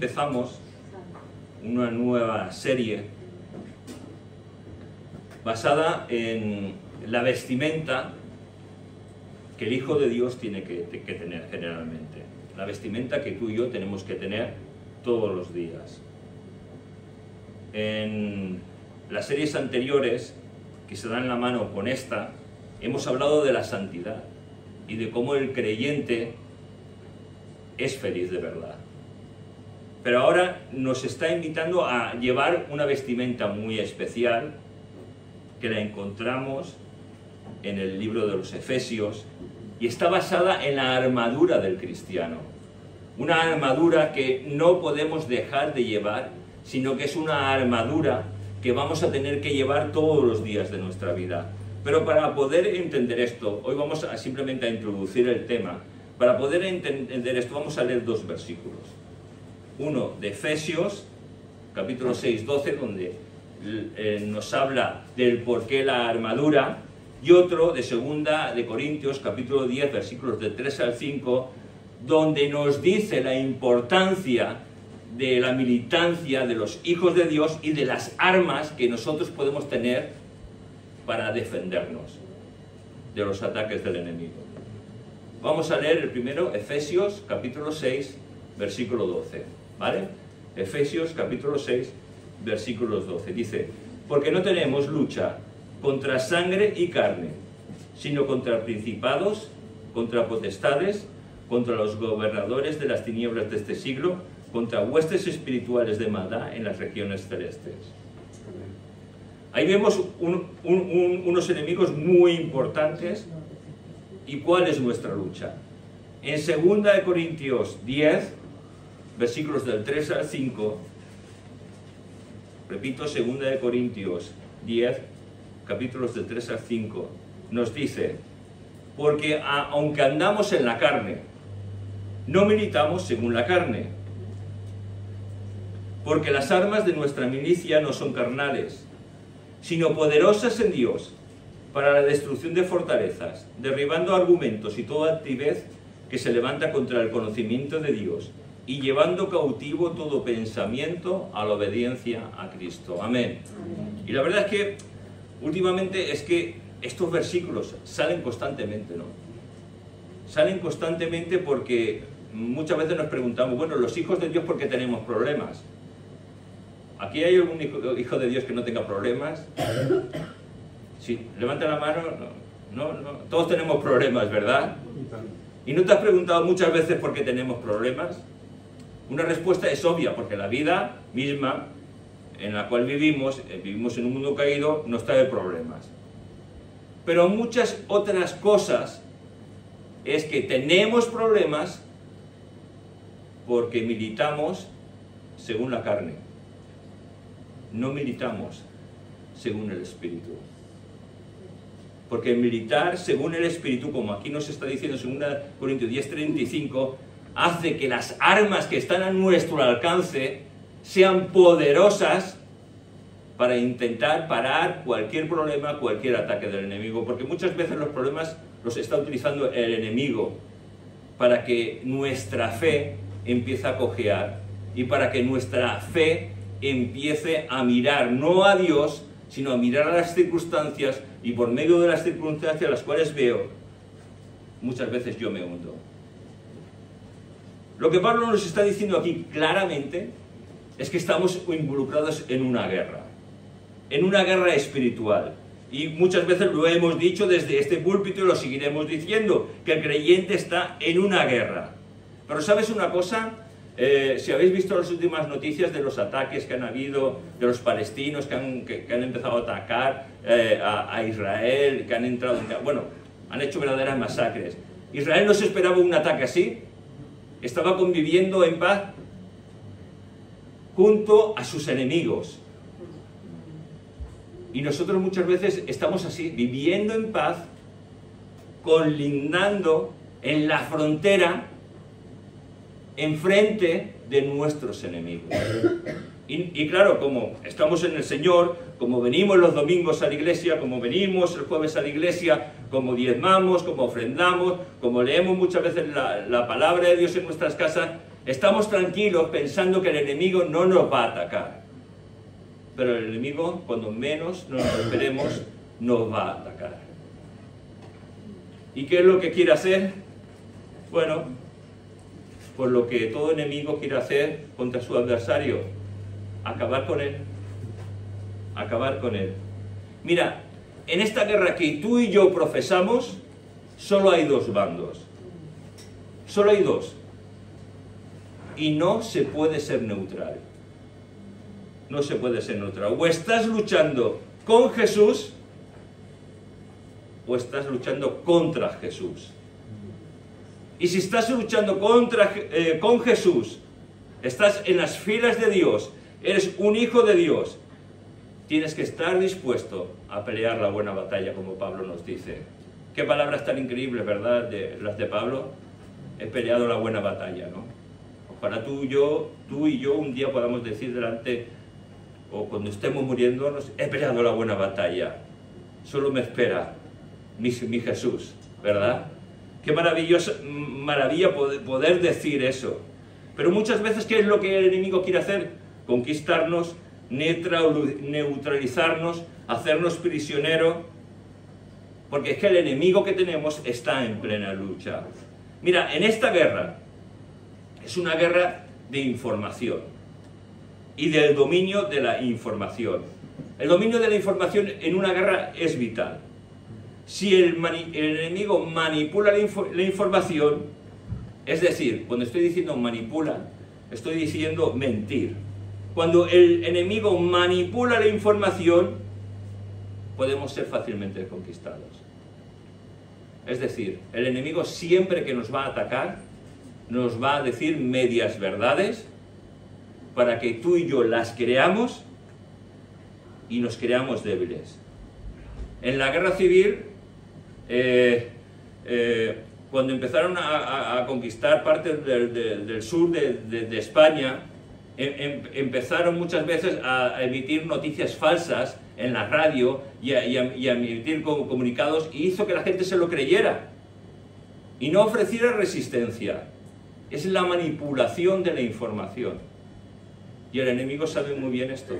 empezamos una nueva serie basada en la vestimenta que el Hijo de Dios tiene que tener generalmente. La vestimenta que tú y yo tenemos que tener todos los días. En las series anteriores, que se dan la mano con esta, hemos hablado de la santidad y de cómo el creyente es feliz de verdad. Pero ahora nos está invitando a llevar una vestimenta muy especial que la encontramos en el libro de los Efesios y está basada en la armadura del cristiano. Una armadura que no podemos dejar de llevar, sino que es una armadura que vamos a tener que llevar todos los días de nuestra vida. Pero para poder entender esto, hoy vamos simplemente a introducir el tema. Para poder entender esto vamos a leer dos versículos. Uno de Efesios, capítulo 6, 12, donde nos habla del por qué la armadura, y otro de Segunda de Corintios, capítulo 10, versículos del 3 al 5, donde nos dice la importancia de la militancia de los hijos de Dios y de las armas que nosotros podemos tener para defendernos de los ataques del enemigo. Vamos a leer el primero, Efesios, capítulo 6, versículo 12, ¿vale? Efesios, capítulo 6, versículos 12, dice: porque no tenemos lucha contra sangre y carne, sino contra principados, contra potestades, contra los gobernadores de las tinieblas de este siglo, contra huestes espirituales de maldad en las regiones celestes. Ahí vemos unos enemigos muy importantes. ¿Y cuál es nuestra lucha? En 2 de Corintios 10, versículos del 3 al 5, repito, 2 de Corintios 10, capítulos del 3 al 5, nos dice: porque aunque andamos en la carne, no militamos según la carne, porque las armas de nuestra milicia no son carnales, sino poderosas en Dios para la destrucción de fortalezas, derribando argumentos y toda altivez que se levanta contra el conocimiento de Dios, y llevando cautivo todo pensamiento a la obediencia a Cristo. Amén. Amén. Y la verdad es que últimamente es que estos versículos salen constantemente, ¿no? Salen constantemente porque muchas veces nos preguntamos, bueno, los hijos de Dios, ¿por qué tenemos problemas? ¿Aquí hay algún hijo de Dios que no tenga problemas? Sí, levanta la mano. No, todos tenemos problemas, ¿verdad? ¿Y no te has preguntado muchas veces por qué tenemos problemas? Una respuesta es obvia, porque la vida misma en la cual vivimos en un mundo caído, nos trae problemas. Pero muchas otras cosas es que tenemos problemas porque militamos según la carne. No militamos según el Espíritu. Porque militar según el Espíritu, como aquí nos está diciendo en 2 Corintios 10:35, hace que las armas que están a nuestro alcance sean poderosas para intentar parar cualquier problema, cualquier ataque del enemigo. Porque muchas veces los problemas los está utilizando el enemigo para que nuestra fe empiece a cojear y para que nuestra fe empiece a mirar no a Dios, sino a mirar a las circunstancias, y por medio de las circunstancias las cuales veo, muchas veces yo me hundo. Lo que Pablo nos está diciendo aquí claramente es que estamos involucrados en una guerra espiritual. Y muchas veces lo hemos dicho desde este púlpito y lo seguiremos diciendo, que el creyente está en una guerra. Pero ¿sabes una cosa? Si habéis visto las últimas noticias de los ataques que han habido, de los palestinos que han empezado a atacar a Israel, que han entrado han hecho verdaderas masacres. Israel no se esperaba un ataque así. Estaba conviviendo en paz junto a sus enemigos. Y nosotros muchas veces estamos así, viviendo en paz, colindando en la frontera, enfrente de nuestros enemigos. Y claro, como estamos en el Señor, como venimos los domingos a la iglesia, como venimos el jueves a la iglesia, como diezmamos, como ofrendamos, como leemos muchas veces la palabra de Dios en nuestras casas, Estamos tranquilos pensando que el enemigo no nos va a atacar. Pero el enemigo, cuando menos nos lo esperemos, nos va a atacar. ¿Y qué es lo que quiere hacer? Bueno, pues lo que todo enemigo quiere hacer contra su adversario, acabar con él. Acabar con él. Mira, en esta guerra que tú y yo profesamos, solo hay dos bandos. Solo hay dos. Y no se puede ser neutral. No se puede ser neutral. O estás luchando con Jesús, o estás luchando contra Jesús. Y si estás luchando con Jesús, estás en las filas de Dios, eres un hijo de Dios, tienes que estar dispuesto a pelear la buena batalla, como Pablo nos dice. Qué palabras tan increíbles, ¿verdad? Las de Pablo. He peleado la buena batalla, ¿no? Ojalá tú y yo un día podamos decir delante, o cuando estemos muriéndonos, he peleado la buena batalla. Solo me espera mi Jesús, ¿verdad? Qué maravilla poder decir eso. Pero muchas veces, ¿qué es lo que el enemigo quiere hacer? Conquistarnos, neutralizarnos, hacernos prisioneros, porque es que el enemigo que tenemos está en plena lucha. Mira, en esta guerra, es una guerra de información y del dominio de la información. El dominio de la información en una guerra es vital. Si el enemigo manipula la información, es decir, cuando estoy diciendo manipula, estoy diciendo mentir. Cuando el enemigo manipula la información, podemos ser fácilmente conquistados. Es decir, el enemigo siempre que nos va a atacar, nos va a decir medias verdades para que tú y yo las creamos y nos creamos débiles. En la guerra civil, cuando empezaron a conquistar partes del sur de España, empezaron muchas veces a emitir noticias falsas en la radio y a emitir comunicados, y hizo que la gente se lo creyera y no ofreciera resistencia. Es la manipulación de la información, y el enemigo sabe muy bien esto,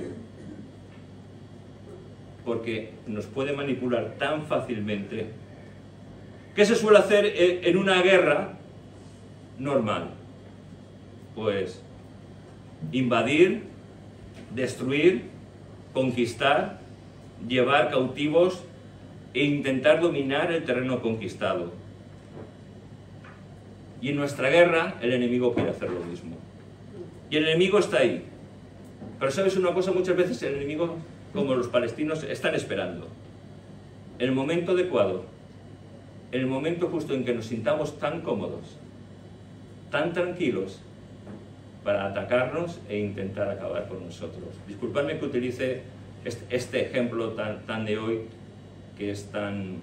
porque nos puede manipular tan fácilmente. ¿Qué se suele hacer en una guerra normal? Pues invadir, destruir, conquistar, llevar cautivos e intentar dominar el terreno conquistado. Y en nuestra guerra el enemigo quiere hacer lo mismo. Y el enemigo está ahí. Pero ¿sabes una cosa? Muchas veces el enemigo, como los palestinos, están esperando el momento adecuado, el momento justo en que nos sintamos tan cómodos, tan tranquilos, para atacarnos e intentar acabar con nosotros. Disculpadme que utilice este ejemplo tan de hoy, que es tan,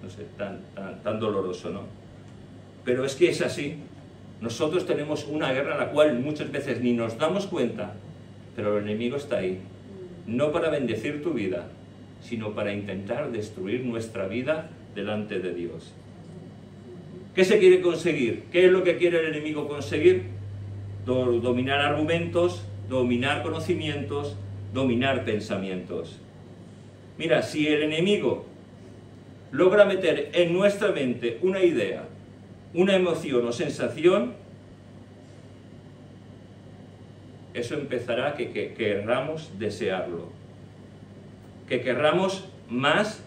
no sé, tan doloroso, ¿no? Pero es que es así. Nosotros tenemos una guerra en la cual muchas veces ni nos damos cuenta, pero el enemigo está ahí. No para bendecir tu vida, sino para intentar destruir nuestra vida delante de Dios. ¿Qué se quiere conseguir? ¿Qué es lo que quiere el enemigo conseguir? Dominar argumentos, dominar conocimientos, dominar pensamientos. Mira, si el enemigo logra meter en nuestra mente una idea, una emoción o sensación, eso empezará que querramos desearlo, que querramos más,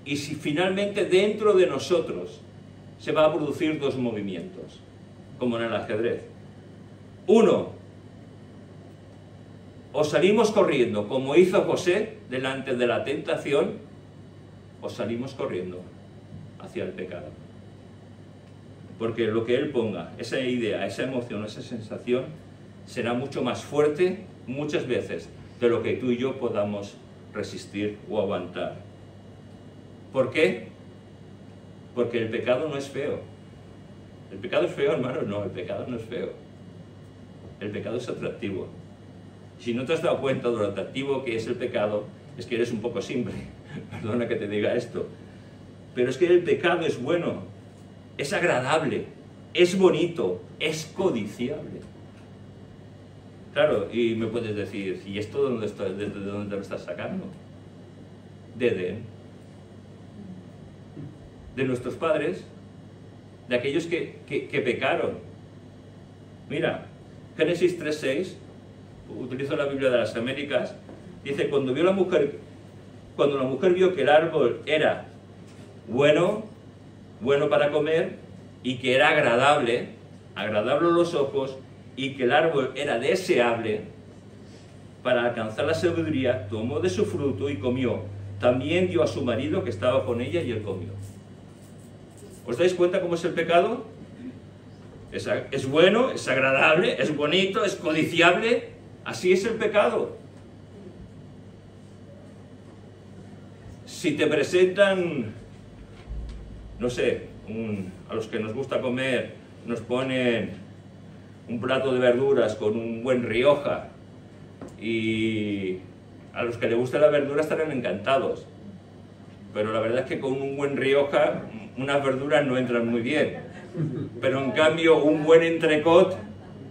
y si finalmente dentro de nosotros se va a producir dos movimientos, como en el ajedrez. Uno, o salimos corriendo, como hizo José delante de la tentación, o salimos corriendo hacia el pecado. Porque lo que él ponga, esa idea, esa emoción, esa sensación, será mucho más fuerte muchas veces de lo que tú y yo podamos resistir o aguantar. ¿Por qué? Porque el pecado no es feo. ¿El pecado es feo, hermanos? No, el pecado no es feo. El pecado es atractivo. Si no te has dado cuenta de lo atractivo que es el pecado, es que eres un poco simple. Perdona que te diga esto. Pero es que el pecado es bueno, es agradable. es bonito, es codiciable. Claro, y me puedes decir, ¿y esto desde dónde lo estás sacando? De Edén. De nuestros padres, de aquellos que pecaron. Mira, Génesis 3:6, utilizo la Biblia de las Américas, dice, cuando la mujer vio que el árbol era bueno para comer, y que era agradable a los ojos, y que el árbol era deseable para alcanzar la sabiduría, tomó de su fruto y comió. También dio a su marido que estaba con ella y él comió. ¿Os dais cuenta cómo es el pecado? Es bueno, es agradable, es bonito, es codiciable. Así es el pecado. Si te presentan, no sé, a los que nos gusta comer, nos ponen un plato de verduras con un buen Rioja, y a los que les gusta la verdura estarán encantados, pero la verdad es que con un buen Rioja unas verduras no entran muy bien, pero en cambio un buen entrecot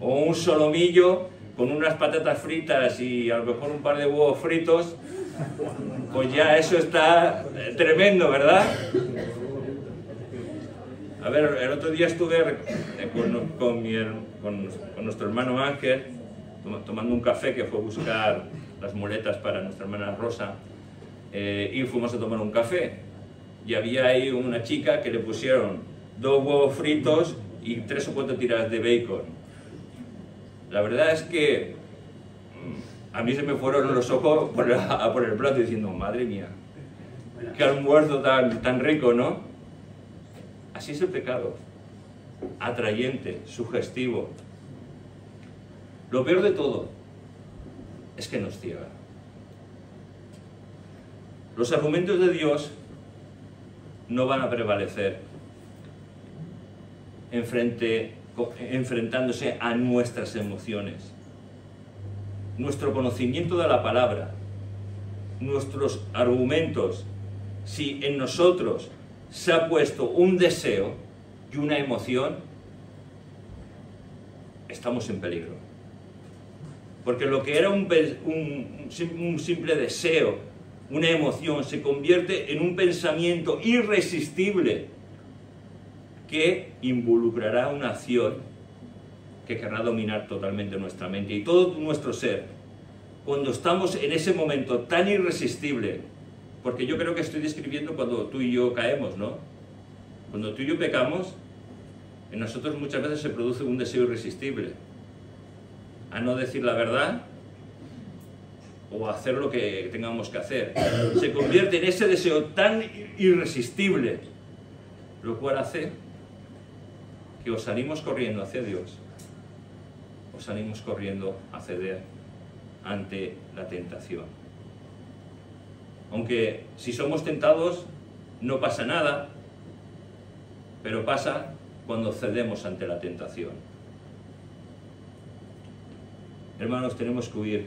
o un solomillo con unas patatas fritas y a lo mejor un par de huevos fritos, pues ya eso está tremendo, ¿verdad? A ver, el otro día estuve con nuestro hermano Ángel tomando un café, que fue a buscar las muletas para nuestra hermana Rosa, y fuimos a tomar un café, y había ahí una chica que le pusieron 2 huevos fritos y 3 o 4 tiras de bacon. La verdad es que a mí se me fueron los ojos por el plato diciendo, madre mía, qué almuerzo tan rico, ¿no? Así es el pecado, atrayente, sugestivo. Lo peor de todo es que nos ciega. Los argumentos de Dios no van a prevalecer enfrentándose a nuestras emociones. Nuestro conocimiento de la palabra, nuestros argumentos, si en nosotros se ha puesto un deseo y una emoción, estamos en peligro. Porque lo que era un simple deseo, una emoción, se convierte en un pensamiento irresistible que involucrará una acción que querrá dominar totalmente nuestra mente y todo nuestro ser. Cuando estamos en ese momento tan irresistible, porque yo creo que estoy describiendo cuando tú y yo caemos, ¿no? Cuando tú y yo pecamos, en nosotros muchas veces se produce un deseo irresistible a no decir la verdad o a hacer lo que tengamos que hacer. Se convierte en ese deseo tan irresistible, lo cual hace que os salimos corriendo hacia Dios, os salimos corriendo a ceder ante la tentación. Aunque si somos tentados no pasa nada, pero pasa cuando cedemos ante la tentación. Hermanos, tenemos que huir.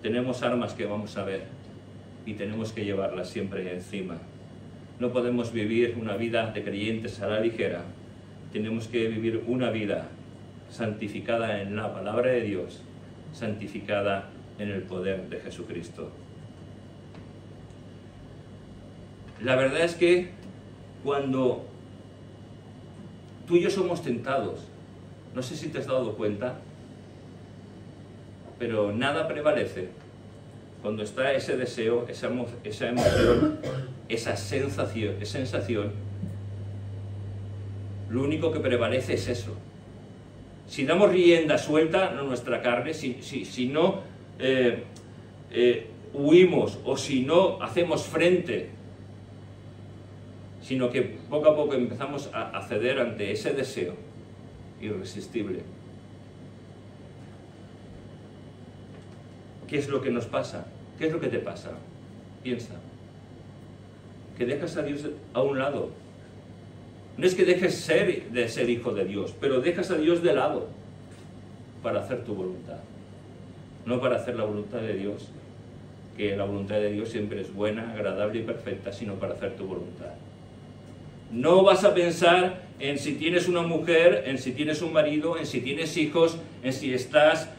Tenemos armas que vamos a ver y tenemos que llevarlas siempre encima. No podemos vivir una vida de creyentes a la ligera. Tenemos que vivir una vida santificada en la palabra de Dios, santificada en el poder de Jesucristo. La verdad es que cuando tú y yo somos tentados, no sé si te has dado cuenta, pero nada prevalece cuando está ese deseo, esa emoción, esa sensación. Lo único que prevalece es eso. Si damos rienda suelta a nuestra carne, si no huimos o si no hacemos frente, sino que poco a poco empezamos a ceder ante ese deseo irresistible. ¿Qué es lo que nos pasa? ¿Qué es lo que te pasa? Piensa. Que dejas a Dios a un lado. No es que dejes de ser hijo de Dios, pero dejas a Dios de lado para hacer tu voluntad. No para hacer la voluntad de Dios, que la voluntad de Dios siempre es buena, agradable y perfecta, sino para hacer tu voluntad. No vas a pensar en si tienes una mujer, en si tienes un marido, en si tienes hijos, en si estás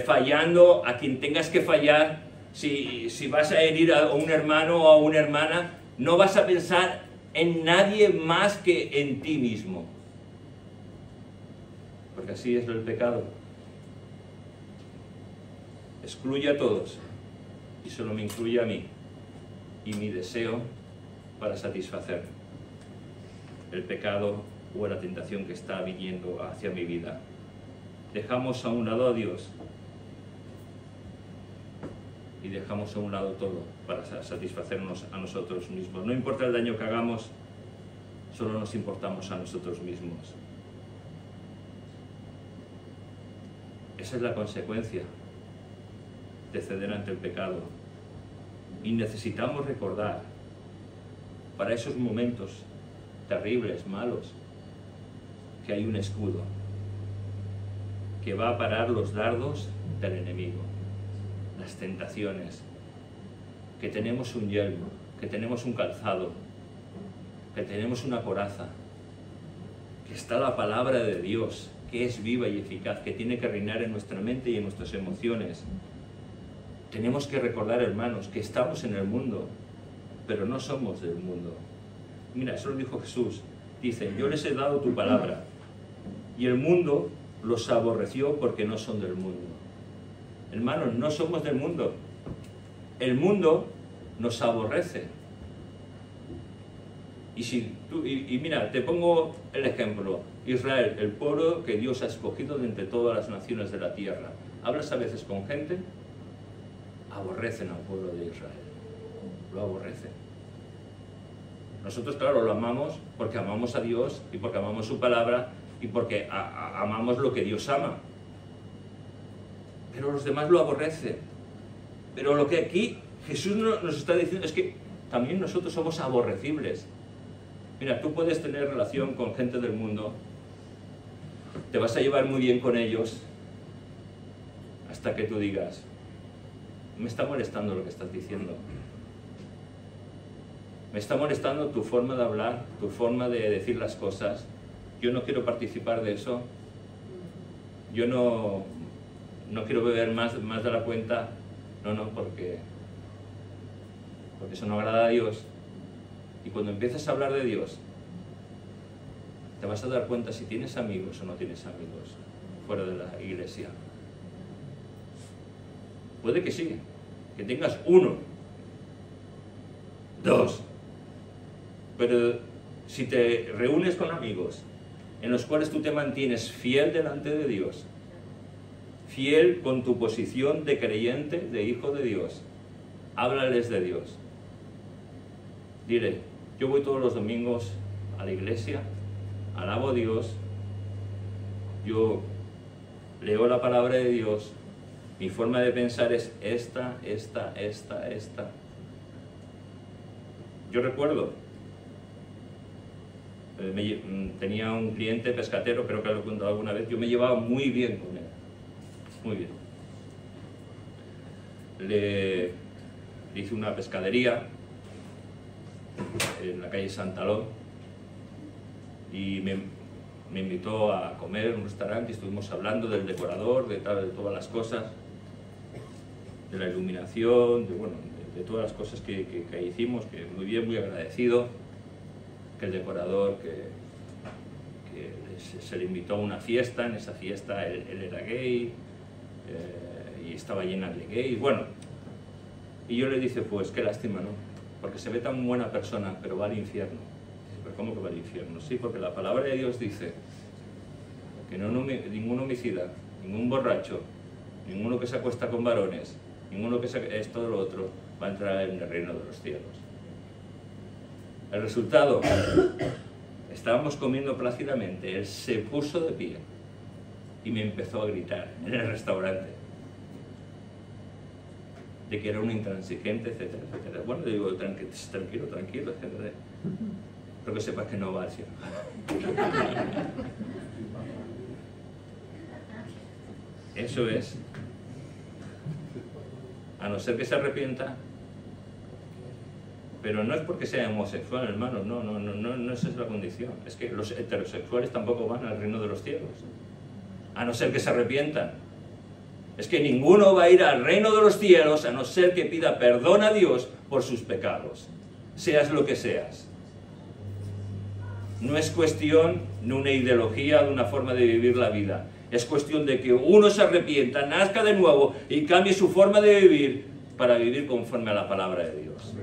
fallando a quien tengas que fallar, si vas a herir a un hermano o a una hermana. No vas a pensar en nadie más que en ti mismo. Porque así es el pecado. Excluye a todos y solo me incluye a mí y mi deseo para satisfacer el pecado o la tentación que está viniendo hacia mi vida. Dejamos a un lado a Dios y dejamos a un lado todo para satisfacernos a nosotros mismos. No importa el daño que hagamos, solo nos importamos a nosotros mismos. Esa es la consecuencia de ceder ante el pecado. Y necesitamos recordar para esos momentos terribles, malos, que hay un escudo que va a parar los dardos del enemigo, las tentaciones, que tenemos un yelmo, que tenemos un calzado, que tenemos una coraza, que está la palabra de Dios, que es viva y eficaz, que tiene que reinar en nuestra mente y en nuestras emociones. Tenemos que recordar, hermanos, que estamos en el mundo, pero no somos del mundo. Mira, eso lo dijo Jesús. Dice, yo les he dado tu palabra, y el mundo los aborreció porque no son del mundo. Hermanos, no somos del mundo. El mundo nos aborrece. Y mira, te pongo el ejemplo. Israel, el pueblo que Dios ha escogido de entre todas las naciones de la tierra. Hablas a veces con gente, aborrecen al pueblo de Israel. Lo aborrecen. Nosotros, claro, lo amamos porque amamos a Dios y porque amamos su palabra y porque amamos lo que Dios ama. Pero los demás lo aborrecen. Pero lo que aquí Jesús nos está diciendo es que también nosotros somos aborrecibles. Mira, tú puedes tener relación con gente del mundo, te vas a llevar muy bien con ellos, hasta que tú digas, me está molestando lo que estás diciendo. Me está molestando tu forma de hablar, tu forma de decir las cosas. Yo no quiero participar de eso. Yo no quiero beber más de la cuenta. No, porque eso no agrada a Dios. Y cuando empieces a hablar de Dios, te vas a dar cuenta si tienes amigos o no tienes amigos fuera de la iglesia. Puede que sí, que tengas 1, 2, pero si te reúnes con amigos en los cuales tú te mantienes fiel delante de Dios, fiel con tu posición de creyente, de hijo de Dios, háblales de Dios. Dile, yo voy todos los domingos a la iglesia, alabo a Dios, yo leo la palabra de Dios, mi forma de pensar es esta. Yo recuerdo, tenía un cliente pescatero, creo que lo he contado alguna vez, yo me llevaba muy bien con él, muy bien. Le hice una pescadería en la calle Santalón y me invitó a comer en un restaurante y estuvimos hablando del decorador, de todas las cosas, de la iluminación, de todas las cosas que hicimos, que muy bien, muy agradecido, que el decorador, que se le invitó a una fiesta, en esa fiesta él era gay y estaba llena de gays, bueno, y yo le dije, pues qué lástima, ¿no? Porque se ve tan buena persona, pero va al infierno. ¿Pero cómo que va al infierno? Sí, porque la palabra de Dios dice que ningún homicida, ningún borracho, ninguno que se acuesta con varones, ninguno que es todo lo otro, va a entrar en el reino de los cielos. El resultado, estábamos comiendo plácidamente, él se puso de pie y me empezó a gritar en el restaurante de que era un intransigente, etcétera, etcétera. Bueno, le digo, tranquilo, etcétera. Pero que sepas que no va al cielo. Eso es. A no ser que se arrepienta, Pero no es porque sea homosexual, hermanos, no esa es la condición. Es que los heterosexuales tampoco van al reino de los cielos, a no ser que se arrepientan. Es que ninguno va a ir al reino de los cielos a no ser que pida perdón a Dios por sus pecados, seas lo que seas. No es cuestión de una ideología, de una forma de vivir la vida. Es cuestión de que uno se arrepienta, nazca de nuevo y cambie su forma de vivir para vivir conforme a la palabra de Dios.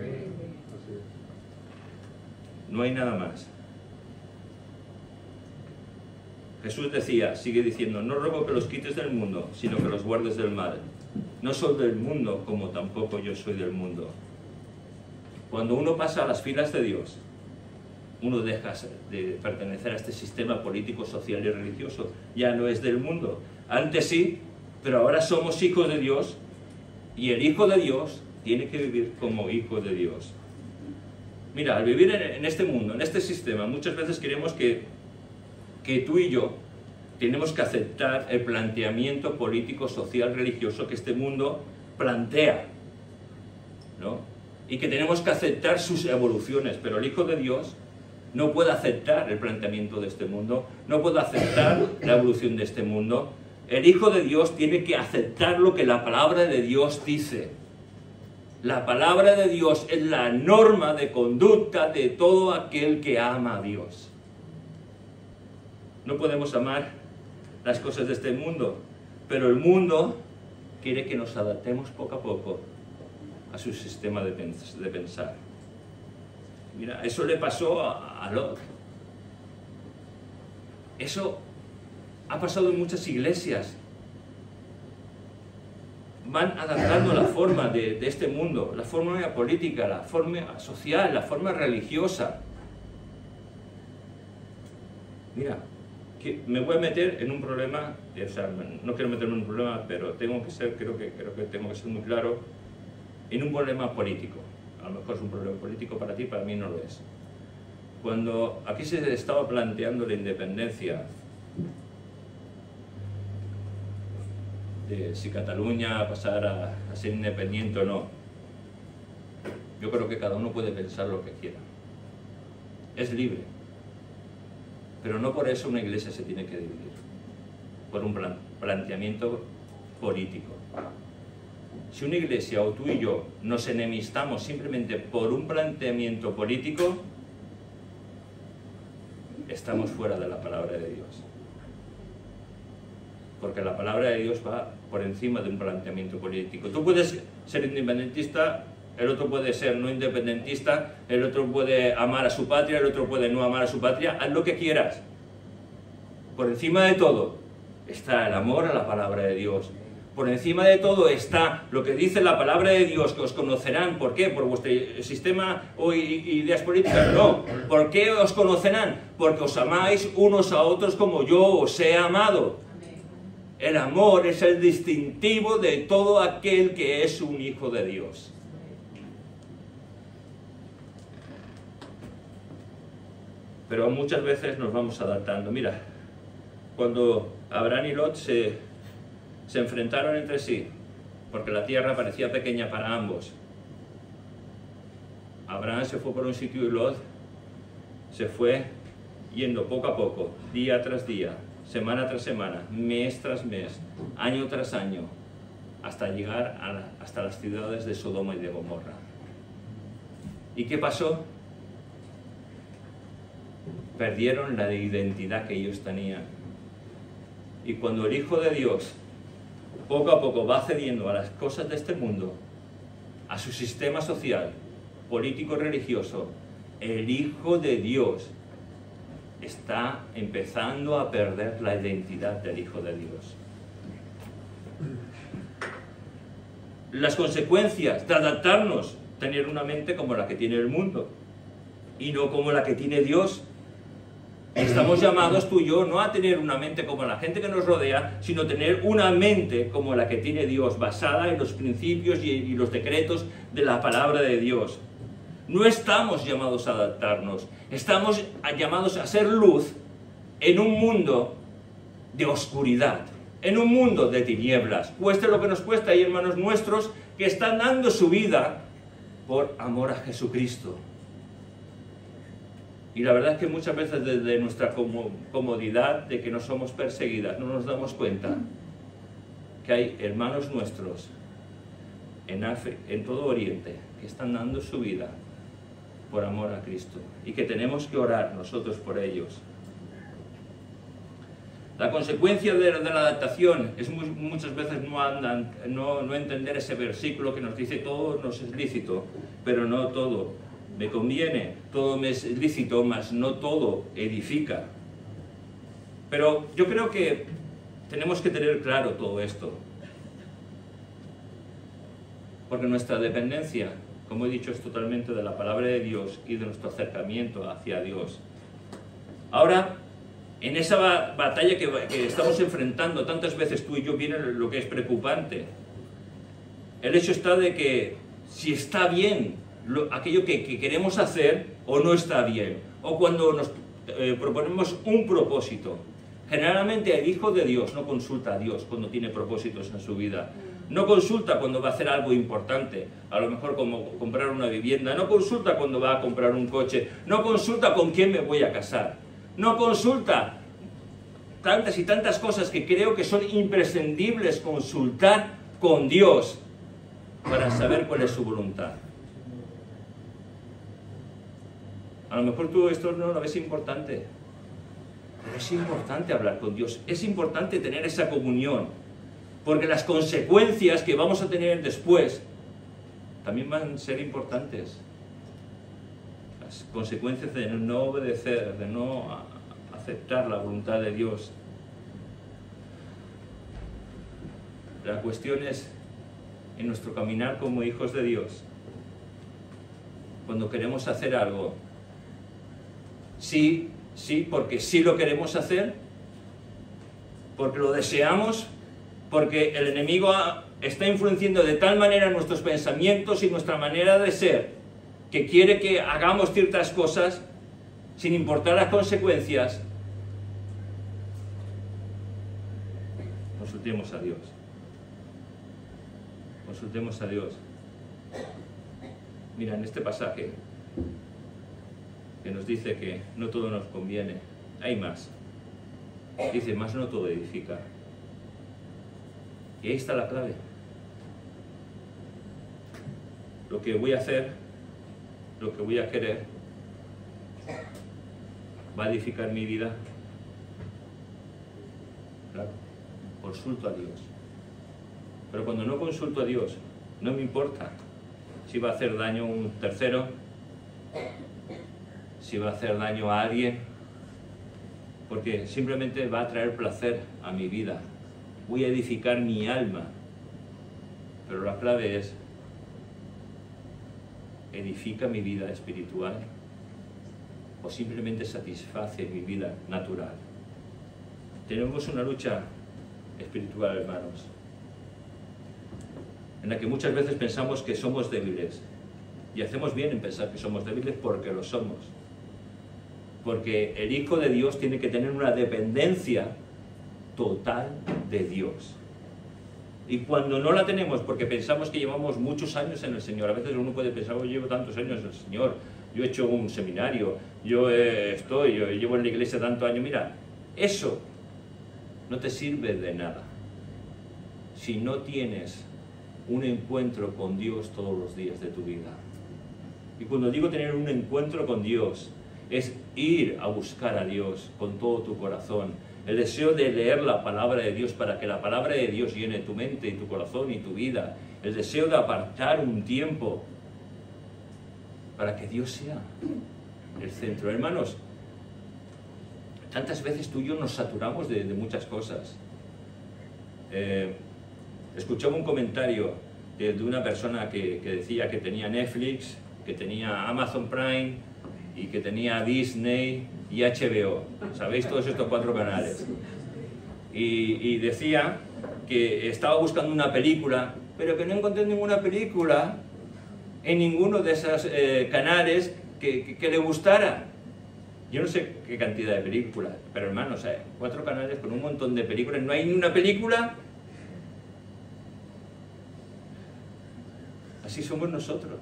No hay nada más. Jesús decía, sigue diciendo, no ruego que los quites del mundo, sino que los guardes del mal. No soy del mundo, como tampoco yo soy del mundo. Cuando uno pasa a las filas de Dios, uno deja de pertenecer a este sistema político, social y religioso. Ya no es del mundo. Antes sí, pero ahora somos hijos de Dios, y el hijo de Dios tiene que vivir como hijo de Dios. Mira, al vivir en este mundo, en este sistema, muchas veces queremos que tú y yo tenemos que aceptar el planteamiento político, social, religioso que este mundo plantea, ¿no? Y que tenemos que aceptar sus evoluciones, pero el Hijo de Dios no puede aceptar el planteamiento de este mundo, no puede aceptar la evolución de este mundo. El Hijo de Dios tiene que aceptar lo que la palabra de Dios dice. La palabra de Dios es la norma de conducta de todo aquel que ama a Dios. No podemos amar las cosas de este mundo, pero el mundo quiere que nos adaptemos poco a poco a su sistema de pensar. Mira, eso le pasó a Lot. Eso ha pasado en muchas iglesias. Van adaptando la forma de este mundo, la forma política, la forma social, la forma religiosa. Mira, que me voy a meter en un problema, o sea, no quiero meterme en un problema, pero tengo que ser, creo que tengo que ser muy claro, en un problema político. A lo mejor es un problema político para ti, para mí no lo es. Cuando aquí se estaba planteando la independencia, de si Cataluña pasara a ser independiente o no, yo creo que cada uno puede pensar lo que quiera. Es libre. Pero no por eso una iglesia se tiene que dividir, por un planteamiento político. Si una iglesia o tú y yo nos enemistamos simplemente por un planteamiento político, estamos fuera de la palabra de Dios. Porque la palabra de Dios va por encima de un planteamiento político. Tú puedes ser independentista, el otro puede ser no independentista, el otro puede amar a su patria, el otro puede no amar a su patria, haz lo que quieras. Por encima de todo está el amor a la palabra de Dios. Por encima de todo está lo que dice la palabra de Dios, que os conocerán. ¿Por qué? ¿Por vuestro sistema o ideas políticas? No. ¿Por qué os conocerán? Porque os amáis unos a otros como yo os he amado. El amor es el distintivo de todo aquel que es un hijo de Dios. Pero muchas veces nos vamos adaptando. Mira, cuando Abraham y Lot se enfrentaron entre sí, porque la tierra parecía pequeña para ambos, Abraham se fue por un sitio y Lot se fue yendo poco a poco, día tras día, semana tras semana, mes tras mes, año tras año, hasta llegar hasta las ciudades de Sodoma y de Gomorra. ¿Y qué pasó? Perdieron la identidad que ellos tenían. Y cuando el Hijo de Dios poco a poco va cediendo a las cosas de este mundo, a su sistema social, político, religioso, el Hijo de Dios está empezando a perder la identidad del Hijo de Dios. Las consecuencias de adaptarnos, tener una mente como la que tiene el mundo y no como la que tiene Dios. Estamos llamados tú y yo no a tener una mente como la gente que nos rodea, sino tener una mente como la que tiene Dios, basada en los principios y los decretos de la palabra de Dios. No estamos llamados a adaptarnos, estamos llamados a ser luz en un mundo de oscuridad, en un mundo de tinieblas. Cueste lo que nos cuesta, hay hermanos nuestros que están dando su vida por amor a Jesucristo. Y la verdad es que muchas veces desde nuestra comodidad de que no somos perseguidas, no nos damos cuenta que hay hermanos nuestros en todo Oriente que están dando su vida por amor a Cristo y que tenemos que orar nosotros por ellos. La consecuencia de la adaptación es muchas veces no entender ese versículo que nos dice todo nos es lícito, pero no todo me conviene, todo me es lícito, mas no todo edifica. Pero yo creo que tenemos que tener claro todo esto, porque nuestra dependencia, como he dicho, es totalmente de la palabra de Dios y de nuestro acercamiento hacia Dios. Ahora, en esa batalla que estamos enfrentando tantas veces tú y yo, viene lo que es preocupante. El hecho está de que si está bien aquello que queremos hacer o no está bien, o cuando nos proponemos un propósito. Generalmente el Hijo de Dios no consulta a Dios cuando tiene propósitos en su vida. No consulta cuando va a hacer algo importante, a lo mejor como comprar una vivienda. No consulta cuando va a comprar un coche. No consulta con quién me voy a casar. No consulta tantas y tantas cosas que creo que son imprescindibles consultar con Dios para saber cuál es su voluntad. A lo mejor tú esto no lo ves importante, pero es importante hablar con Dios, es importante tener esa comunión, porque las consecuencias que vamos a tener después también van a ser importantes. Las consecuencias de no obedecer, de no aceptar la voluntad de Dios. La cuestión es, en nuestro caminar como hijos de Dios, cuando queremos hacer algo, sí, porque sí lo queremos hacer, porque lo deseamos, porque el enemigo está influenciando de tal manera nuestros pensamientos y nuestra manera de ser, que quiere que hagamos ciertas cosas sin importar las consecuencias. Consultemos a Dios. Consultemos a Dios. Mira, en este pasaje que nos dice que no todo nos conviene, hay más. Dice, más no todo edifica. Y ahí está la clave. Lo que voy a hacer, lo que voy a querer, ¿va a edificar mi vida? Claro, consulto a Dios. Pero cuando no consulto a Dios, no me importa si va a hacer daño a un tercero, si va a hacer daño a alguien, porque simplemente va a traer placer a mi vida. Voy a edificar mi alma. Pero la clave es, ¿edifica mi vida espiritual o simplemente satisface mi vida natural? Tenemos una lucha espiritual, hermanos, en la que muchas veces pensamos que somos débiles, y hacemos bien en pensar que somos débiles porque lo somos, porque el Hijo de Dios tiene que tener una dependencia total de Dios. Y cuando no la tenemos, porque pensamos que llevamos muchos años en el Señor, a veces uno puede pensar, yo llevo tantos años en el Señor, yo he hecho un seminario, yo llevo en la iglesia tantos años. Mira, eso no te sirve de nada si no tienes un encuentro con Dios todos los días de tu vida. Y cuando digo tener un encuentro con Dios, es ir a buscar a Dios con todo tu corazón, el deseo de leer la palabra de Dios para que la palabra de Dios llene tu mente y tu corazón y tu vida, el deseo de apartar un tiempo para que Dios sea el centro. Hermanos, tantas veces tú y yo nos saturamos de muchas cosas. Escuchaba un comentario de una persona que decía que tenía Netflix, que tenía Amazon Prime y que tenía Disney y HBO, ¿sabéis? Todos estos 4 canales. Y decía que estaba buscando una película, pero que no encontré ninguna película en ninguno de esos canales que le gustara. Yo no sé qué cantidad de películas, pero hermanos, 4 canales con un montón de películas, ¿no hay ni una película? Así somos nosotros.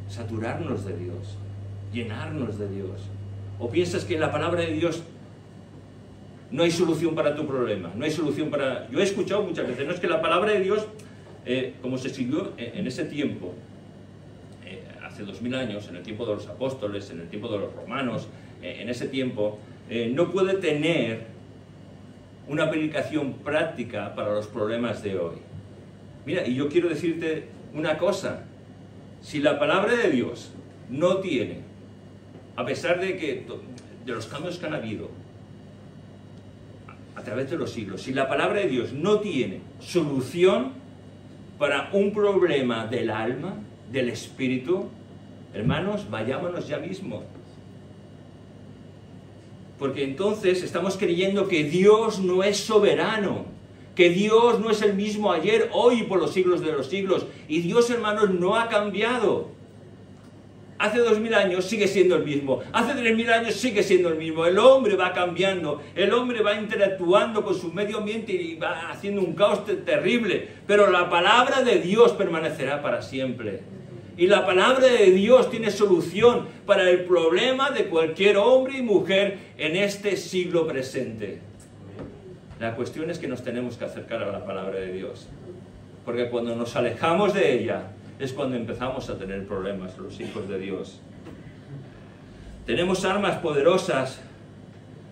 saturarnos de Dios, llenarnos de Dios. ¿O piensas que en la palabra de Dios no hay solución para tu problema? No hay solución para... Yo he escuchado muchas veces, no es que la palabra de Dios, como se escribió en ese tiempo, hace 2000 años, en el tiempo de los apóstoles, en el tiempo de los romanos, en ese tiempo, no puede tener una aplicación práctica para los problemas de hoy. Mira, y yo quiero decirte una cosa, si la palabra de Dios no tiene, a pesar de los cambios que han habido a través de los siglos, si la palabra de Dios no tiene solución para un problema del alma, del espíritu, hermanos, vayámonos ya mismo. Porque entonces estamos creyendo que Dios no es soberano, que Dios no es el mismo ayer, hoy y por los siglos de los siglos. Y Dios, hermanos, no ha cambiado. Hace 2000 años sigue siendo el mismo, hace 3000 años sigue siendo el mismo. El hombre va cambiando, el hombre va interactuando con su medio ambiente y va haciendo un caos terrible. Pero la palabra de Dios permanecerá para siempre. Y la palabra de Dios tiene solución para el problema de cualquier hombre y mujer en este siglo presente. La cuestión es que nos tenemos que acercar a la palabra de Dios. Porque cuando nos alejamos de ella, es cuando empezamos a tener problemas los hijos de Dios. Tenemos armas poderosas,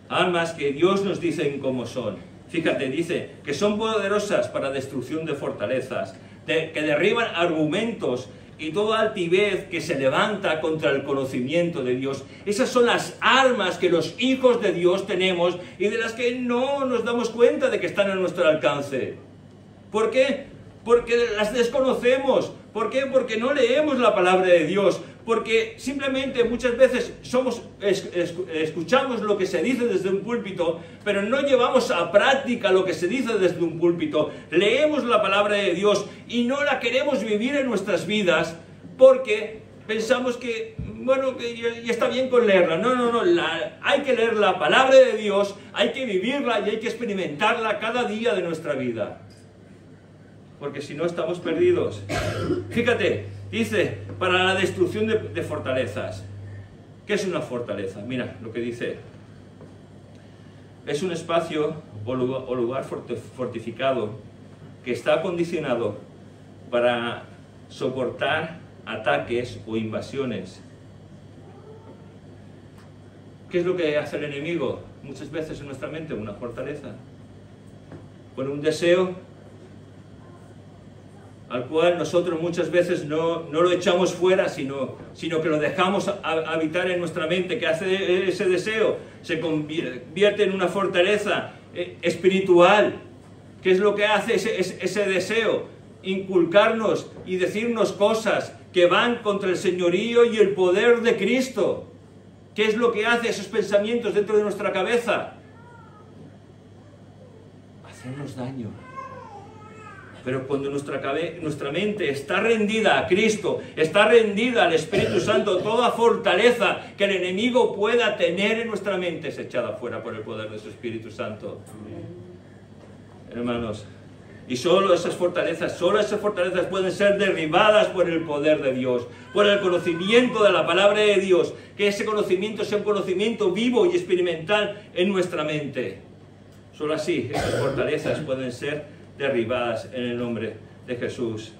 armas que Dios nos dice cómo son. Fíjate, dice que son poderosas para destrucción de fortalezas, que derriban argumentos y toda altivez que se levanta contra el conocimiento de Dios. Esas son las armas que los hijos de Dios tenemos y de las que no nos damos cuenta de que están a nuestro alcance. ¿Por qué? Porque las desconocemos. ¿Por qué? Porque no leemos la palabra de Dios. Porque simplemente muchas veces escuchamos lo que se dice desde un púlpito, pero no llevamos a práctica lo que se dice desde un púlpito. Leemos la palabra de Dios y no la queremos vivir en nuestras vidas porque pensamos que, bueno, que ya está bien con leerla. No, hay que leer la palabra de Dios, hay que vivirla y hay que experimentarla cada día de nuestra vida. Porque si no estamos perdidos. Fíjate, dice, para la destrucción de fortalezas. ¿Qué es una fortaleza? Mira lo que dice. Es un espacio o lugar fortificado que está acondicionado para soportar ataques o invasiones. ¿Qué es lo que hace el enemigo? Muchas veces en nuestra mente, una fortaleza. Pone un deseo al cual nosotros muchas veces no lo echamos fuera, sino que lo dejamos habitar en nuestra mente, que hace ese deseo, se convierte en una fortaleza espiritual. ¿Qué es lo que hace ese deseo? Inculcarnos y decirnos cosas que van contra el señorío y el poder de Cristo. ¿Qué es lo que hace esos pensamientos dentro de nuestra cabeza? Hacernos daño. Pero cuando nuestra mente está rendida a Cristo, está rendida al Espíritu Santo, toda fortaleza que el enemigo pueda tener en nuestra mente es echada fuera por el poder de su Espíritu Santo. Hermanos, y solo esas fortalezas pueden ser derribadas por el poder de Dios, por el conocimiento de la palabra de Dios, que ese conocimiento sea un conocimiento vivo y experimental en nuestra mente. Solo así esas fortalezas pueden ser derribadas en el nombre de Jesús.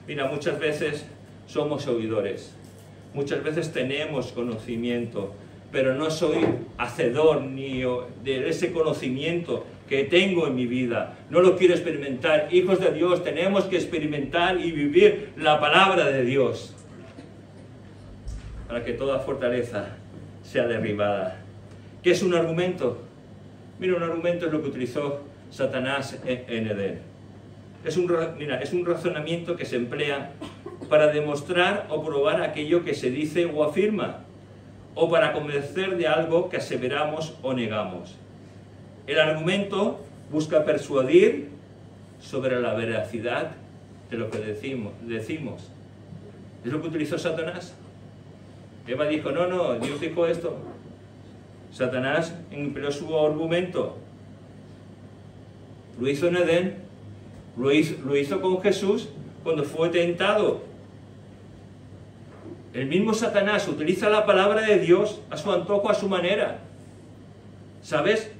Mira, muchas veces somos oidores, muchas veces tenemos conocimiento, pero no soy hacedor ni de ese conocimiento que tengo en mi vida. No lo quiero experimentar. Hijos de Dios, tenemos que experimentar y vivir la palabra de Dios para que toda fortaleza sea derribada. ¿Qué es un argumento? Mira, un argumento es lo que utilizó Satanás en Edén. Es un razonamiento que se emplea para demostrar o probar aquello que se dice o afirma, o para convencer de algo que aseveramos o negamos. El argumento busca persuadir sobre la veracidad de lo que decimos. ¿Es lo que utilizó Satanás? Eva dijo, no, Dios dijo esto. Satanás empleó su argumento. Lo hizo en Edén, lo hizo con Jesús cuando fue tentado. El mismo Satanás utiliza la palabra de Dios a su antojo, a su manera. ¿Sabes?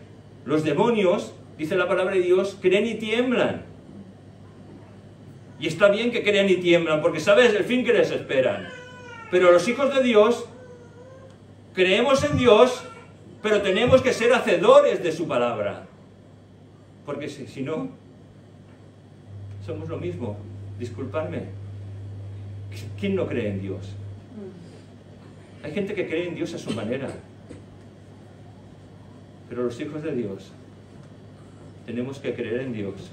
Los demonios, dice la palabra de Dios, creen y tiemblan. Y está bien que crean y tiemblan, porque sabes el fin que les esperan. Pero los hijos de Dios, creemos en Dios, pero tenemos que ser hacedores de su palabra. Porque si no, somos lo mismo. Disculpadme. ¿Quién no cree en Dios? Hay gente que cree en Dios a su manera. Pero los hijos de Dios tenemos que creer en Dios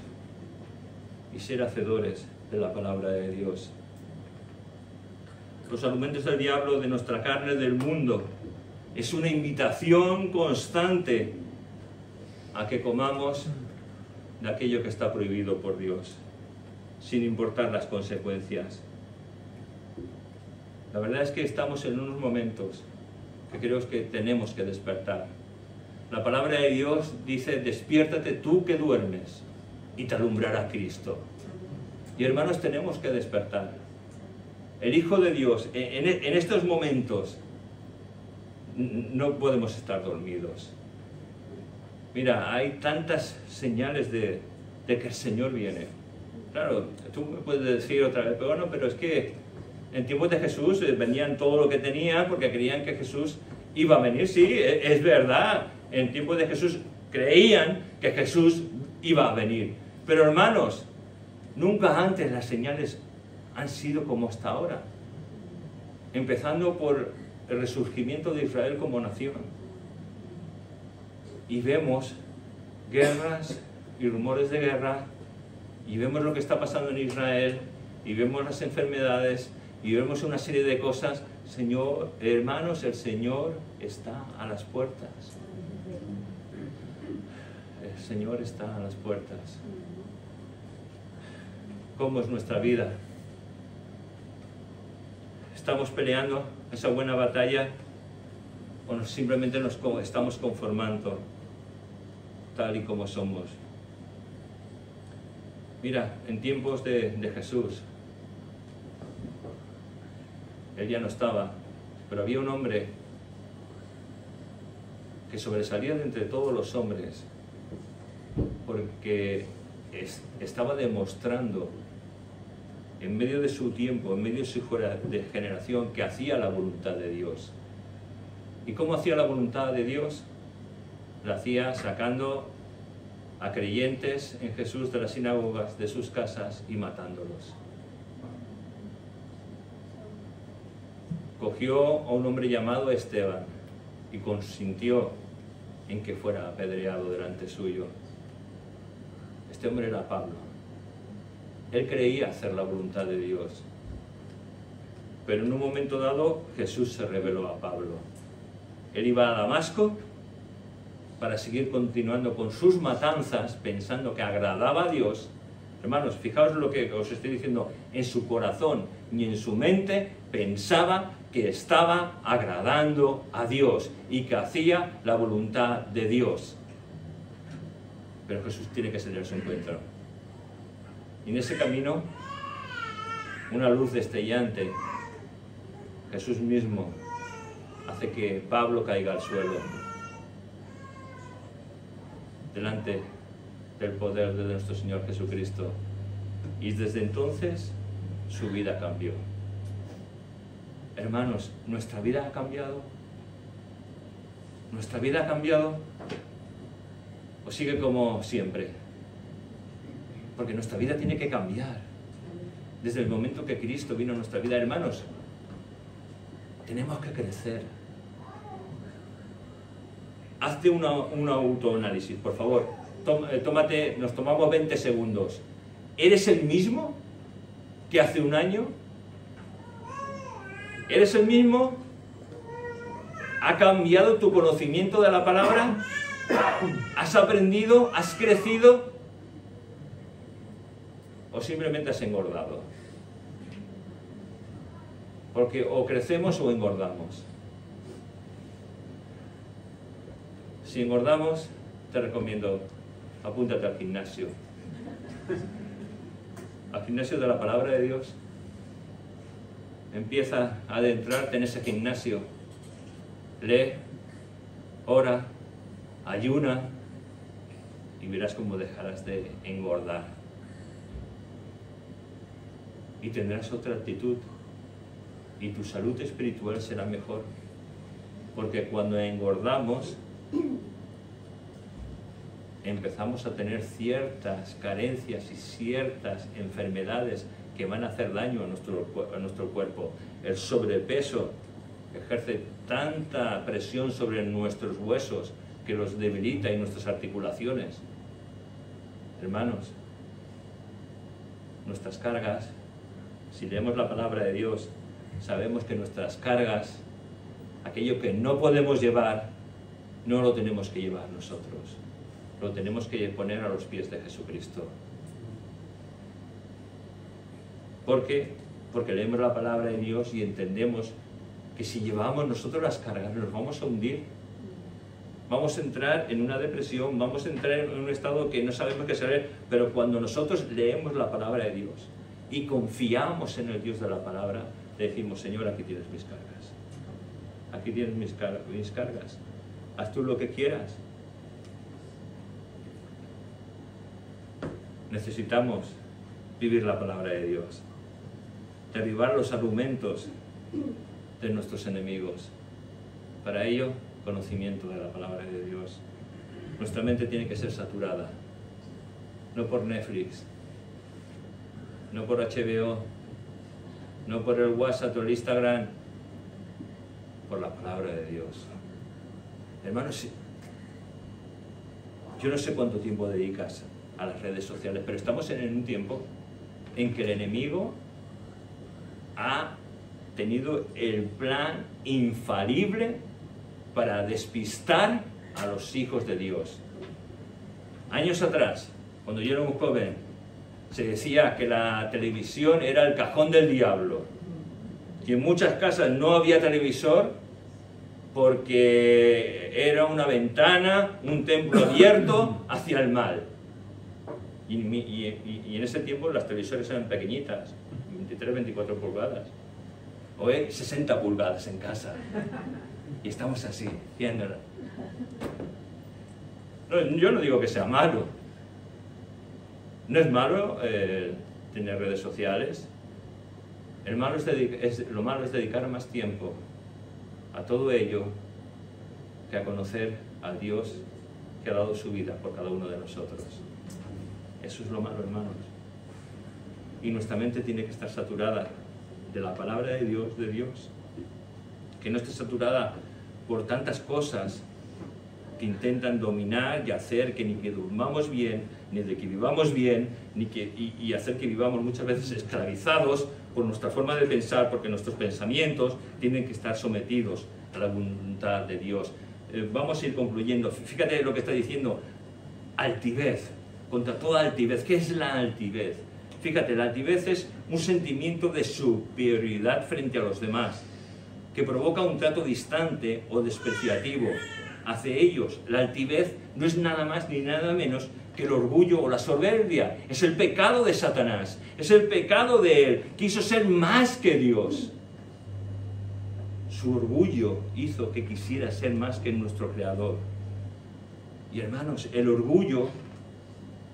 y ser hacedores de la palabra de Dios. Los argumentos del diablo, de nuestra carne, del mundo, es una invitación constante a que comamos de aquello que está prohibido por Dios, sin importar las consecuencias. La verdad es que estamos en unos momentos que creo que tenemos que despertar. La palabra de Dios dice: despiértate tú que duermes y te alumbrará Cristo. Y hermanos, tenemos que despertar. El Hijo de Dios, en estos momentos, no podemos estar dormidos. Mira, hay tantas señales de que el Señor viene. Claro, tú me puedes decir otra vez, pero bueno, pero es que en tiempos de Jesús vendían todo lo que tenían porque creían que Jesús iba a venir. Sí, es verdad. En tiempos de Jesús creían que Jesús iba a venir. Pero hermanos, nunca antes las señales han sido como hasta ahora. Empezando por el resurgimiento de Israel como nación. Y vemos guerras y rumores de guerra, y vemos lo que está pasando en Israel, y vemos las enfermedades, y vemos una serie de cosas. Señor, hermanos, el Señor está a las puertas. El Señor está a las puertas. ¿Cómo es nuestra vida? ¿Estamos peleando esa buena batalla o simplemente nos estamos conformando tal y como somos? Mira, en tiempos de Jesús, él ya no estaba, pero había un hombre que sobresalía de entre todos los hombres porque estaba demostrando en medio de su tiempo, en medio de su generación, que hacía la voluntad de Dios. ¿Y cómo hacía la voluntad de Dios? La hacía sacando a creyentes en Jesús de las sinagogas, de sus casas, y matándolos. Cogió a un hombre llamado Esteban y consintió en que fuera apedreado delante suyo. Este hombre era Pablo. Él creía hacer la voluntad de Dios. Pero en un momento dado Jesús se reveló a Pablo. Él iba a Damasco para seguir continuando con sus matanzas, pensando que agradaba a Dios. Hermanos, fijaos lo que os estoy diciendo. En su corazón y en su mente pensaba que estaba agradando a Dios y que hacía la voluntad de Dios. Pero Jesús tiene que salir a su encuentro. Y en ese camino, una luz destellante, Jesús mismo hace que Pablo caiga al suelo delante del poder de nuestro Señor Jesucristo. Y desde entonces su vida cambió. Hermanos, ¿nuestra vida ha cambiado? ¿Nuestra vida ha cambiado? ¿O sigue como siempre? Porque nuestra vida tiene que cambiar. Desde el momento que Cristo vino a nuestra vida, hermanos, tenemos que crecer. Hazte un autoanálisis, por favor. Nos tomamos 20 segundos. ¿Eres el mismo que hace un año? ¿Eres el mismo? ¿Ha cambiado tu conocimiento de la palabra? ¿Has aprendido? ¿Has crecido? ¿O simplemente has engordado? Porque o crecemos o engordamos. Si engordamos, te recomiendo, apúntate al gimnasio. Al gimnasio de la palabra de Dios. empieza a adentrarte en ese gimnasio. Lee, ora, ayuna y verás cómo dejarás de engordar. Y tendrás otra actitud y tu salud espiritual será mejor. Porque cuando engordamos, empezamos a tener ciertas carencias y ciertas enfermedades que van a hacer daño a nuestro cuerpo. El sobrepeso ejerce tanta presión sobre nuestros huesos que los debilita y nuestras articulaciones. Hermanos, nuestras cargas, si leemos la palabra de Dios, sabemos que nuestras cargas, aquello que no podemos llevar, no lo tenemos que llevar nosotros. Lo tenemos que poner a los pies de Jesucristo. ¿Por qué? Porque leemos la palabra de Dios y entendemos que si llevamos nosotros las cargas nos vamos a hundir. Vamos a entrar en una depresión, vamos a entrar en un estado que no sabemos qué saber, pero cuando nosotros leemos la palabra de Dios y confiamos en el Dios de la palabra, le decimos, Señor, aquí tienes mis cargas. Aquí tienes mis cargas. Haz tú lo que quieras. Necesitamos vivir la palabra de Dios, derribar los argumentos de nuestros enemigos. Para ello, conocimiento de la palabra de Dios. Nuestra mente tiene que ser saturada, no por Netflix, no por HBO, no por el WhatsApp o el Instagram, por la palabra de Dios. Hermanos, yo no sé cuánto tiempo dedicas a las redes sociales, pero estamos en un tiempo en que el enemigo ha tenido el plan infalible para despistar a los hijos de Dios. Años atrás, cuando yo era un joven, se decía que la televisión era el cajón del diablo, que en muchas casas no había televisor porque era una ventana, un templo abierto hacia el mal. Y en ese tiempo las televisores eran pequeñitas, 23, 24 pulgadas. Hoy 60 pulgadas en casa. Y estamos así, viéndola. No, yo no digo que sea malo. No es malo tener redes sociales. Lo malo es dedicar más tiempo a todo ello que a conocer al Dios que ha dado su vida por cada uno de nosotros. Eso es lo malo, hermanos. Y nuestra mente tiene que estar saturada de la palabra de Dios, que no esté saturada por tantas cosas que intentan dominar y hacer que ni que durmamos bien, ni de que vivamos bien, y hacer que vivamos muchas veces esclavizados por nuestra forma de pensar, porque nuestros pensamientos tienen que estar sometidos a la voluntad de Dios. Vamos a ir concluyendo. Fíjate lo que está diciendo: altivez, contra toda altivez. ¿Qué es la altivez? Fíjate, la altivez es un sentimiento de superioridad frente a los demás, que provoca un trato distante o despreciativo hacia ellos. La altivez no es nada más ni nada menos que el orgullo o la soberbia. Es el pecado de Satanás, es el pecado de él. Quiso ser más que Dios. Su orgullo hizo que quisiera ser más que nuestro Creador. Y hermanos, el orgullo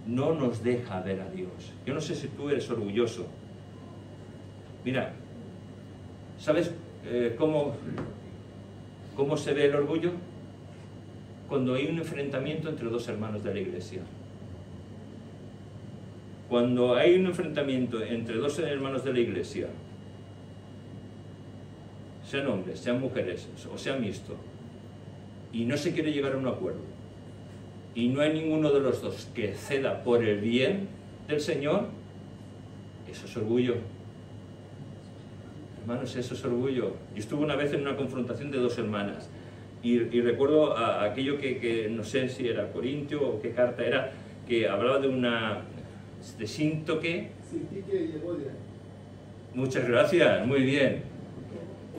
no nos deja ver a Dios. Yo no sé si tú eres orgulloso. Mira, ¿sabes cómo se ve el orgullo? Cuando hay un enfrentamiento entre dos hermanos de la iglesia. Cuando hay un enfrentamiento entre dos hermanos de la iglesia, sean hombres, sean mujeres, o sea mixto, y no se quiere llegar a un acuerdo, y no hay ninguno de los dos que ceda por el bien del Señor, eso es orgullo. Hermanos, eso es orgullo. Yo estuve una vez en una confrontación de dos hermanas, y recuerdo aquello que no sé si era Corintio o qué carta era, que hablaba de Síntoque. Muchas gracias, muy bien.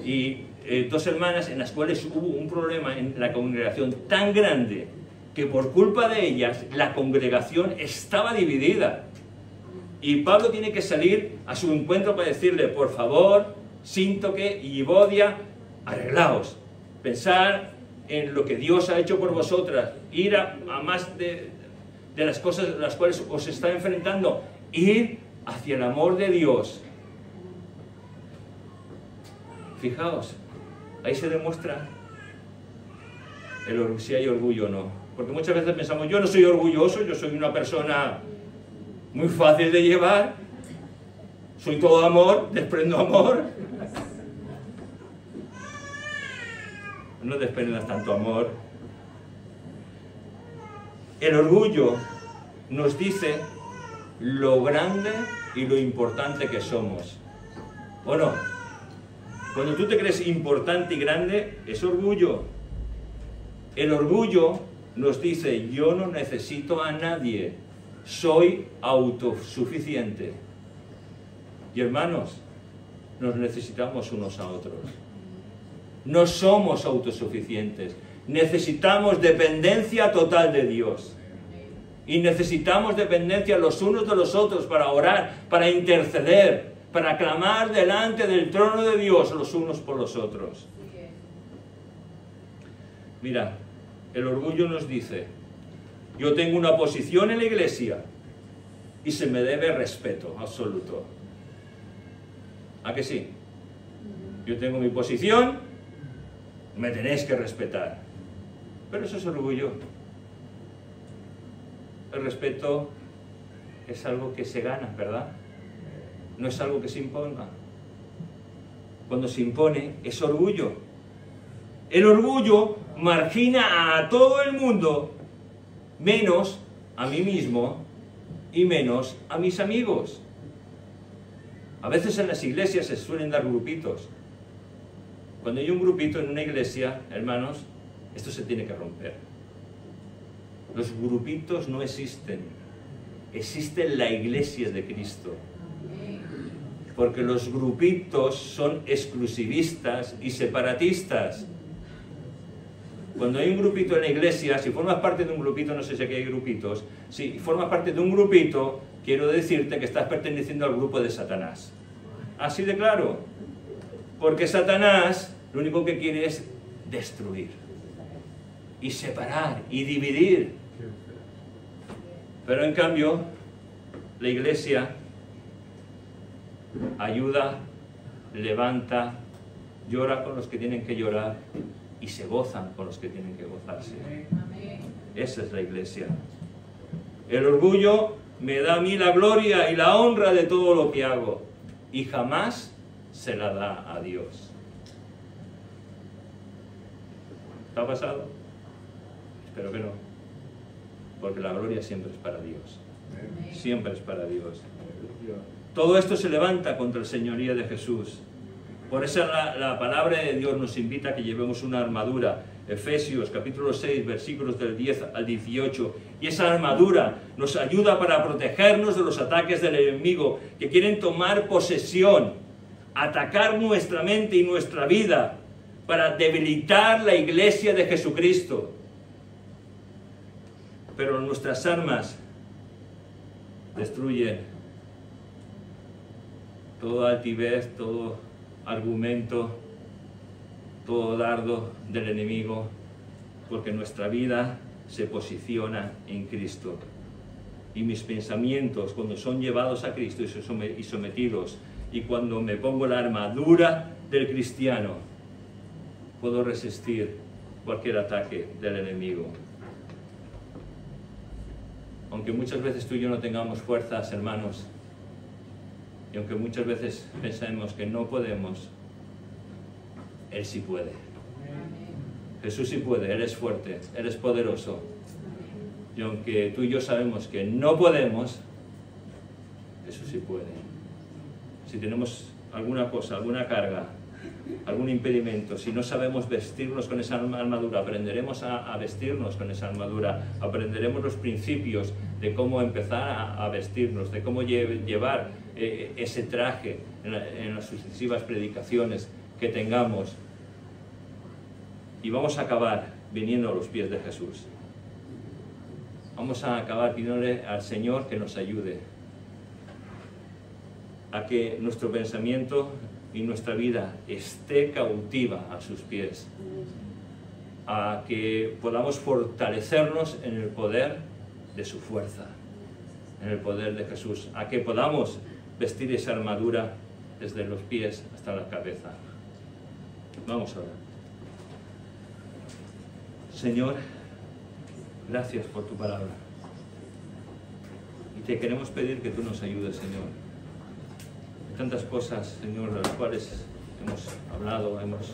Y dos hermanas en las cuales hubo un problema en la congregación tan grande que por culpa de ellas la congregación estaba dividida. Y Pablo tiene que salir a su encuentro para decirle: por favor, Síntoque y Evodia, arreglaos. Pensar en lo que Dios ha hecho por vosotras, ir a más de las cosas a las cuales os está enfrentando, ir hacia el amor de Dios. Fijaos, ahí se demuestra si hay orgullo o no. Porque muchas veces pensamos, yo no soy orgulloso, yo soy una persona muy fácil de llevar, soy todo amor, desprendo amor. No desprendas tanto amor. El orgullo nos dice lo grande y lo importante que somos. ¿O no? Cuando tú te crees importante y grande, es orgullo. El orgullo nos dice, yo no necesito a nadie, soy autosuficiente. Y hermanos, nos necesitamos unos a otros. No somos autosuficientes, necesitamos dependencia total de Dios. Y necesitamos dependencia los unos de los otros para orar, para interceder, para clamar delante del trono de Dios los unos por los otros. Mira, el orgullo nos dice, yo tengo una posición en la iglesia y se me debe respeto absoluto. ¿A que sí? Yo tengo mi posición, me tenéis que respetar. Pero eso es orgullo. El respeto es algo que se gana, ¿verdad? No es algo que se imponga. Cuando se impone, es orgullo. El orgullo margina a todo el mundo, menos a mí mismo y menos a mis amigos. A veces en las iglesias se suelen dar grupitos. Cuando hay un grupito en una iglesia, hermanos, esto se tiene que romper. Los grupitos no existen. Existe la iglesia de Cristo. Porque los grupitos son exclusivistas y separatistas. Cuando hay un grupito en la iglesia, si formas parte de un grupito, no sé si aquí hay grupitos, si formas parte de un grupito, quiero decirte que estás perteneciendo al grupo de Satanás. Así de claro. Porque Satanás lo único que quiere es destruir y separar y dividir. Pero en cambio, la iglesia ayuda, levanta, llora con los que tienen que llorar y se gozan con los que tienen que gozarse. Esa es la iglesia. El orgullo me da a mí la gloria y la honra de todo lo que hago y jamás se la da a Dios. ¿Te ha pasado? Espero que no. Porque la gloria siempre es para Dios. Siempre es para Dios. Todo esto se levanta contra el señorío de Jesús. Por eso la palabra de Dios nos invita a que llevemos una armadura. Efesios capítulo 6, versículos del 10 al 18. Y esa armadura nos ayuda para protegernos de los ataques del enemigo que quieren tomar posesión, atacar nuestra mente y nuestra vida para debilitar la iglesia de Jesucristo. Pero nuestras armas destruyen toda altivez, todo argumento, todo dardo del enemigo, porque nuestra vida se posiciona en Cristo. Y mis pensamientos, cuando son llevados a Cristo y sometidos, y cuando me pongo la armadura del cristiano, puedo resistir cualquier ataque del enemigo. Aunque muchas veces tú y yo no tengamos fuerzas, hermanos, y aunque muchas veces pensemos que no podemos, Él sí puede. Jesús sí puede, Él es fuerte, Él es poderoso. Y aunque tú y yo sabemos que no podemos, Jesús sí puede. Si tenemos alguna cosa, alguna carga, algún impedimento, si no sabemos vestirnos con esa armadura, aprenderemos a vestirnos con esa armadura, aprenderemos los principios de cómo empezar a vestirnos, de cómo llevar ese traje en las sucesivas predicaciones que tengamos, y vamos a acabar viniendo a los pies de Jesús. Vamos a acabar pidiéndole al Señor que nos ayude a que nuestro pensamiento y nuestra vida esté cautiva a sus pies, a que podamos fortalecernos en el poder de su fuerza, en el poder de Jesús, a que podamos vestir esa armadura desde los pies hasta la cabeza. Vamos a orar. Señor, gracias por tu palabra. Y te queremos pedir que tú nos ayudes, Señor. Hay tantas cosas, Señor, de las cuales hemos hablado, hemos